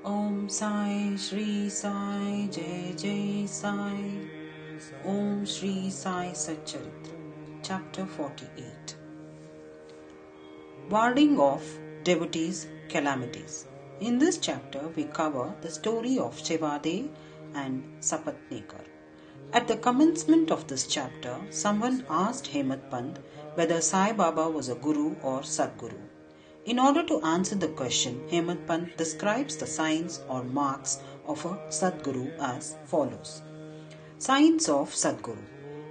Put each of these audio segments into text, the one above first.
Om Sai Shri Sai Jai Jai Sai. Om Shri Sai SATCHARITRA. Chapter 48. Warding off devotees' calamities. In this chapter, we cover the story of Shivade and Sapatnekar. At the commencement of this chapter, someone asked Hemant Pant whether Sai Baba was a guru or Sadguru. In order to answer the question, Hemant Pant describes the signs or marks of a Sadguru as follows. Signs of Sadguru.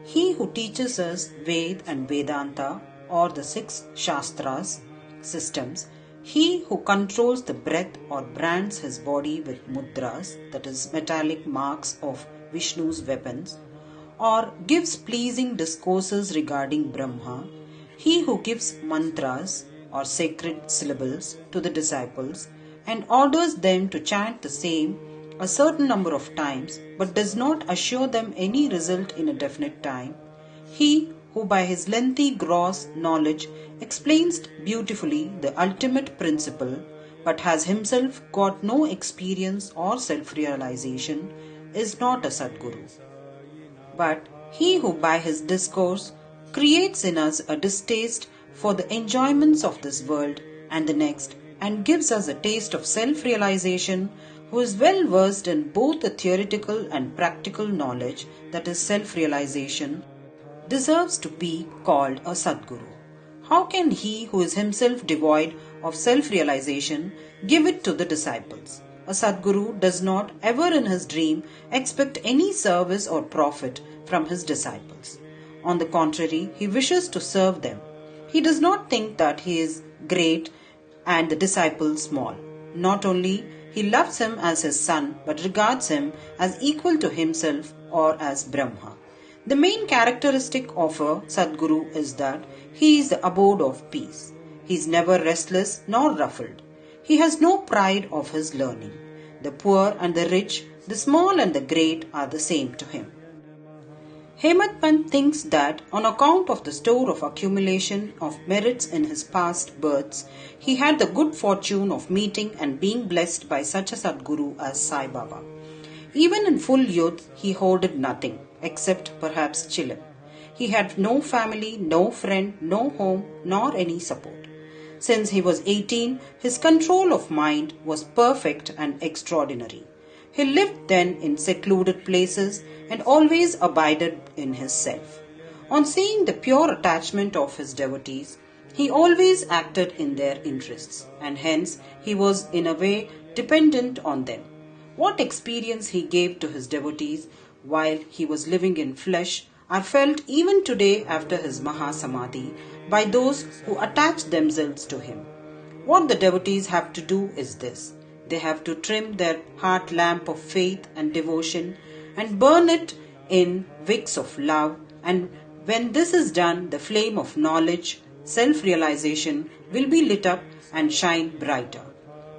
He who teaches us Ved and Vedanta or the 6 Shastras systems, he who controls the breath or brands his body with mudras, that is metallic marks of Vishnu's weapons, or gives pleasing discourses regarding Brahma, he who gives mantras or sacred syllables to the disciples and orders them to chant the same a certain number of times but does not assure them any result in a definite time, he who by his lengthy gross knowledge explains beautifully the ultimate principle but has himself got no experience or self-realization is not a Sadguru. But he who by his discourse creates in us a distaste for the enjoyments of this world and the next and gives us a taste of self-realization, who is well versed in both the theoretical and practical knowledge, that is self-realization, deserves to be called a Sadguru. How can he who is himself devoid of self-realization give it to the disciples? A Sadguru does not ever in his dream expect any service or profit from his disciples. On the contrary, he wishes to serve them. He does not think that he is great and the disciple small. Not only he loves him as his son, but regards him as equal to himself or as Brahma. The main characteristic of a Sadguru is that he is the abode of peace. He is never restless nor ruffled. He has no pride of his learning. The poor and the rich, the small and the great are the same to him. Hemant Pant thinks that on account of the store of accumulation of merits in his past births, he had the good fortune of meeting and being blessed by such a Sadguru as Sai Baba. Even in full youth, he hoarded nothing, except perhaps chillum. He had no family, no friend, no home, nor any support. Since he was 18, his control of mind was perfect and extraordinary. He lived then in secluded places and always abided in his self. On seeing the pure attachment of his devotees, he always acted in their interests, and hence he was in a way dependent on them. What experience he gave to his devotees while he was living in flesh are felt even today after his Mahasamadhi by those who attach themselves to him. What the devotees have to do is this. They have to trim their heart lamp of faith and devotion and burn it in wicks of love, and when this is done, the flame of knowledge, self-realization will be lit up and shine brighter.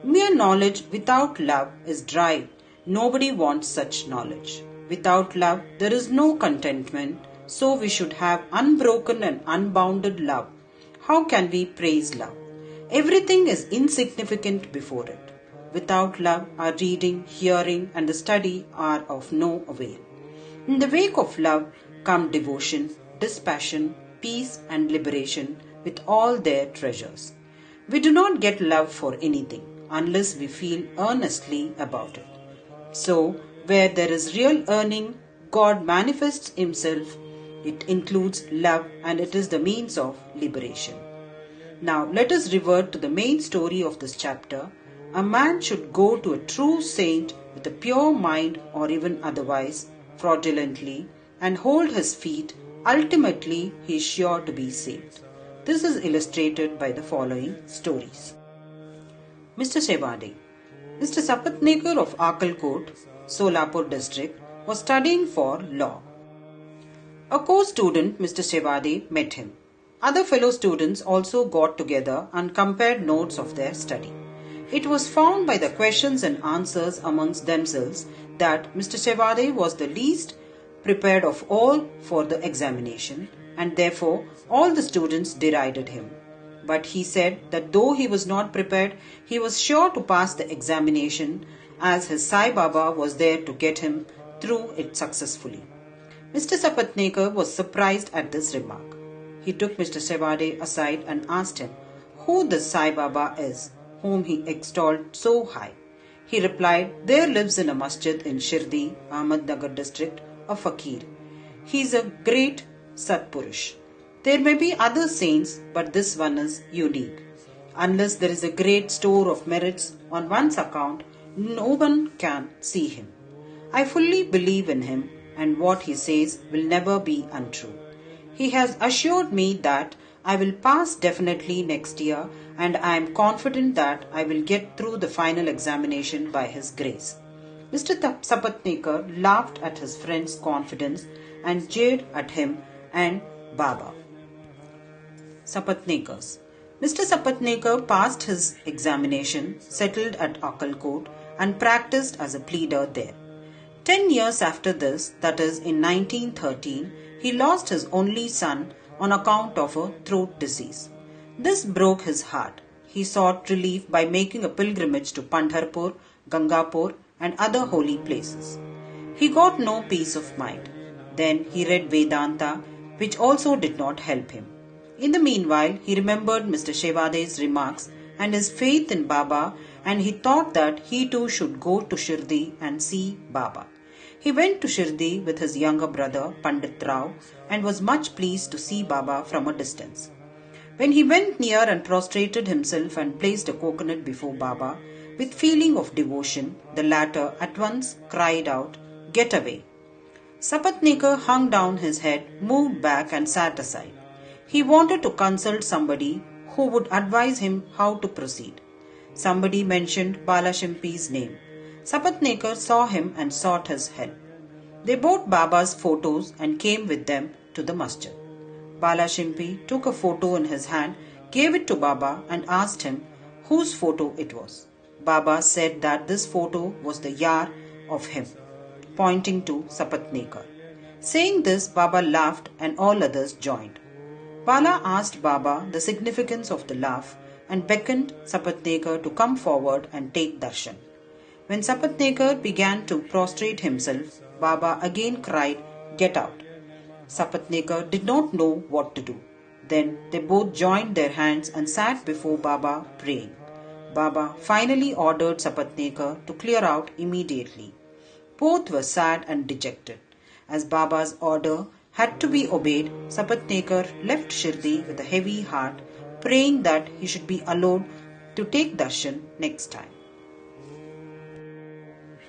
Mere knowledge without love is dry. Nobody wants such knowledge. Without love, there is no contentment, so we should have unbroken and unbounded love. How can we praise love? Everything is insignificant before it. Without love, our reading, hearing, and the study are of no avail. In the wake of love come devotion, dispassion, peace, and liberation with all their treasures. We do not get love for anything unless we feel earnestly about it. So, where there is real earning, God manifests Himself. It includes love, and it is the means of liberation. Now, let us revert to the main story of this chapter. A man should go to a true saint with a pure mind or even otherwise, fraudulently, and hold his feet. Ultimately, he is sure to be saved. This is illustrated by the following stories. Mr. Shivade. Mr. Sapatnekar of Akalkot, Solapur district, was studying for law. A co-student, Mr. Shivade, met him. Other fellow students also got together and compared notes of their study. It was found by the questions and answers amongst themselves that Mr. Shivade was the least prepared of all for the examination, and therefore all the students derided him. but he said that though he was not prepared, he was sure to pass the examination as his Sai Baba was there to get him through it successfully. Mr. Sapatnekar was surprised at this remark. He took Mr. Shevade aside and asked him who this Sai Baba is, whom he extolled so high. He replied, there lives in a masjid in Shirdi, Ahmednagar district, a fakir. He is a great Satpurush. There may be other saints, but this one is unique. Unless there is a great store of merits on one's account, no one can see him. I fully believe in him, and what he says will never be untrue. He has assured me that I will pass definitely next year, and I am confident that I will get through the final examination by his grace. Mr. Sapatnekar laughed at his friend's confidence and jeered at him and Baba. Sapatnekars. Mr. Sapatnekar passed his examination, settled at Akkalkot, and practiced as a pleader there. 10 years after this, that is in 1913, he lost his only son on account of a throat disease. This broke his heart. He sought relief by making a pilgrimage to Pandharpur, Gangapur, and other holy places. He got no peace of mind. Then he read Vedanta, which also did not help him. In the meanwhile, he remembered Mr. Shevade's remarks and his faith in Baba, and he thought that he too should go to Shirdi and see Baba. He went to Shirdi with his younger brother, Pandit Rao, and was much pleased to see Baba from a distance. When he went near and prostrated himself and placed a coconut before Baba, with feeling of devotion, the latter at once cried out, "Get away!" Sapatnekar hung down his head, moved back and sat aside. He wanted to consult somebody who would advise him how to proceed. Somebody mentioned Balashimpi's name. Sapatnekar saw him and sought his help. They bought Baba's photos and came with them to the masjid. Balashimpi took a photo in his hand, gave it to Baba and asked him whose photo it was. Baba said that this photo was the yar of him, pointing to Sapatnekar. Saying this, Baba laughed and all others joined. Bala asked Baba the significance of the laugh and beckoned Sapatnekar to come forward and take darshan. When Sapatnekar began to prostrate himself, Baba again cried, "Get out." Sapatnekar did not know what to do. Then they both joined their hands and sat before Baba praying. Baba finally ordered Sapatnekar to clear out immediately. Both were sad and dejected. As Baba's order had to be obeyed, Sapatnekar left Shirdi with a heavy heart, praying that he should be allowed to take darshan next time.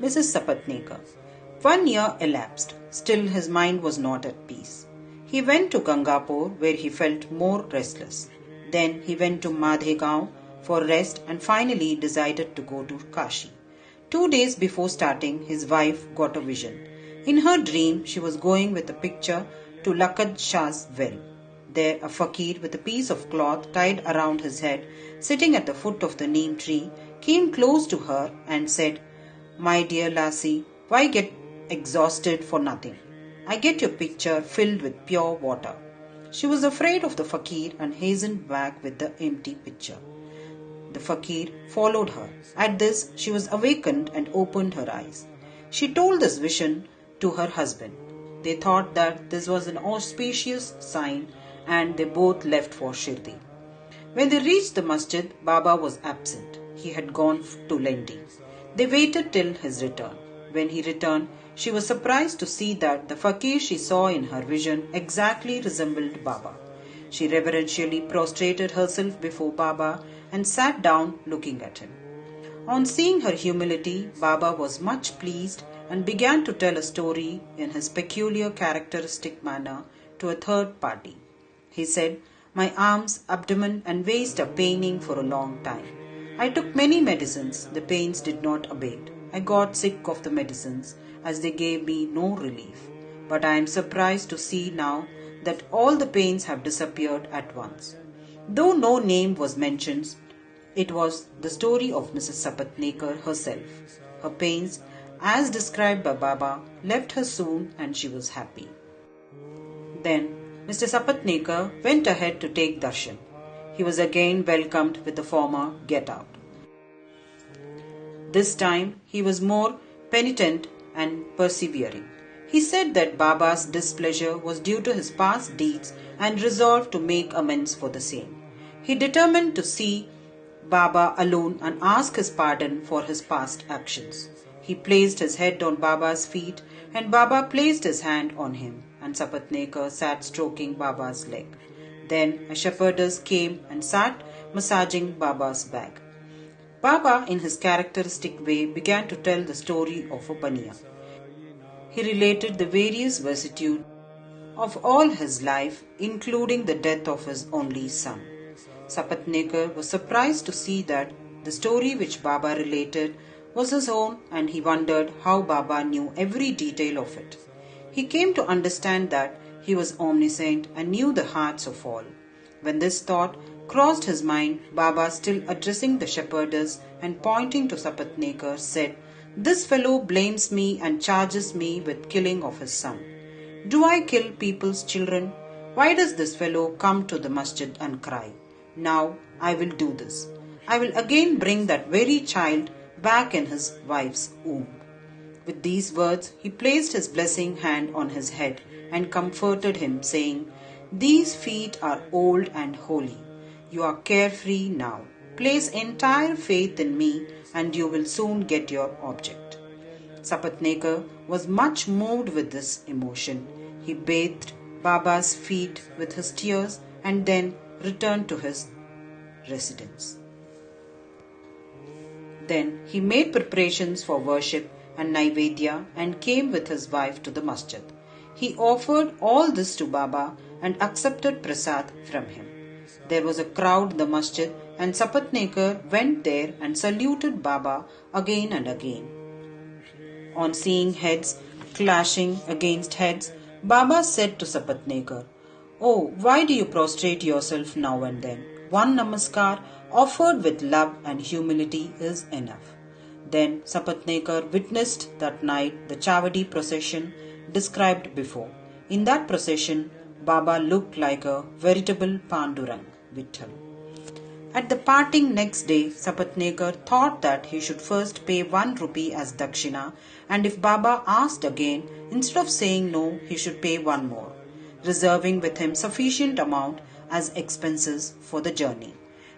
Mrs. Sapatnekar. 1 year elapsed. Still his mind was not at peace. He went to Gangapur where he felt more restless. Then he went to Madhegaon for rest and finally decided to go to Kashi. 2 days before starting, his wife got a vision. In her dream, she was going with a picture to Lakad Shah's well. There, a fakir with a piece of cloth tied around his head, sitting at the foot of the neem tree, came close to her and said, "My dear lassie, why get exhausted for nothing? I get your pitcher filled with pure water." She was afraid of the fakir and hastened back with the empty pitcher. The fakir followed her. At this, she was awakened and opened her eyes. She told this vision to her husband. They thought that this was an auspicious sign and they both left for Shirdi. When they reached the masjid, Baba was absent. He had gone to Lendi. They waited till his return. When he returned, she was surprised to see that the fakir she saw in her vision exactly resembled Baba. She reverentially prostrated herself before Baba and sat down looking at him. On seeing her humility, Baba was much pleased and began to tell a story in his peculiar characteristic manner to a third party. He said, "My arms, abdomen and waist are paining for a long time. I took many medicines. The pains did not abate. I got sick of the medicines as they gave me no relief. But I am surprised to see now that all the pains have disappeared at once." Though no name was mentioned, it was the story of Mrs. Sapatnekar herself. Her pains, as described by Baba, left her soon and she was happy. Then Mr. Sapatnekar went ahead to take darshan. he was again welcomed with the former get out. This time he was more penitent and persevering. He said that Baba's displeasure was due to his past deeds and resolved to make amends for the same. He determined to see Baba alone and ask his pardon for his past actions. He placed his head on Baba's feet and Baba placed his hand on him, and Sapatnekar sat stroking Baba's leg. Then a shepherdess came and sat massaging Baba's back. Baba, in his characteristic way, began to tell the story of a baniya. He related the various vicissitudes of all his life, including the death of his only son. Sapatnekar was surprised to see that the story which Baba related was his own, and he wondered how Baba knew every detail of it. He came to understand that he was omniscient and knew the hearts of all. When this thought crossed his mind, Baba, still addressing the shepherdess and pointing to Sapatnekar, said, "This fellow blames me and charges me with killing of his son. Do I kill people's children? Why does this fellow come to the masjid and cry? Now I will do this. I will again bring that very child back in his wife's womb." With these words, he placed his blessing hand on his head and comforted him, saying, "These feet are old and holy. You are carefree now. Place entire faith in me and you will soon get your object." Sapatnekar was much moved with this emotion. He bathed Baba's feet with his tears and then returned to his residence. Then he made preparations for worship and Naivedya and came with his wife to the masjid. He offered all this to Baba and accepted prasad from him. There was a crowd in the masjid and Sapatnekar went there and saluted Baba again and again. On seeing heads clashing against heads, Baba said to Sapatnekar, "Oh, why do you prostrate yourself now and then? One namaskar offered with love and humility is enough." Then Sapatnekar witnessed that night the Chavadi procession described before. In that procession, Baba looked like a veritable Pandurang, Vitthal. At the parting next day, Sapatnekar thought that he should first pay 1 rupee as dakshina, and if Baba asked again, instead of saying no, he should pay 1 more, reserving with him sufficient amount as expenses for the journey.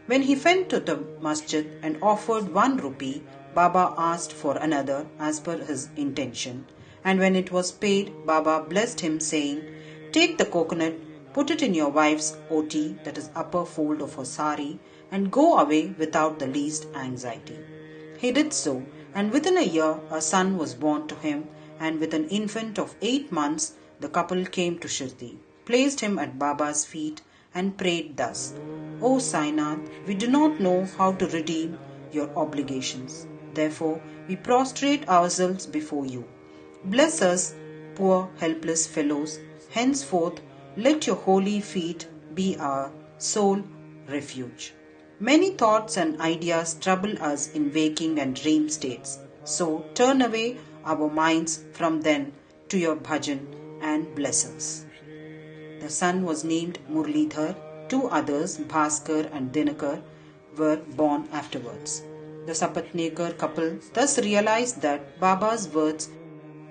When he went to the masjid and offered 1 rupee, Baba asked for another as per his intention, and when it was paid, Baba blessed him, saying, "Take the coconut, put it in your wife's oti, that is upper fold of her sari, and go away without the least anxiety." He did so, and within a year a son was born to him, and with an infant of 8 months the couple came to Shirdi, placed him at Baba's feet and prayed thus, "O Sainath, we do not know how to redeem your obligations. Therefore, we prostrate ourselves before you. Bless us, poor helpless fellows. Henceforth, let your holy feet be our sole refuge." Many thoughts and ideas trouble us in waking and dream states. So turn away our minds from them to your bhajan and bless us. The son was named Murlidhar. 2 others, Bhaskar and Dinakar, were born afterwards. The Sapatnekar couple thus realized that Baba's words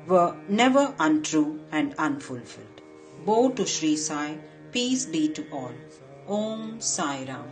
were never untrue and unfulfilled. Bow to Sri Sai, peace be to all. Om Sai Ram.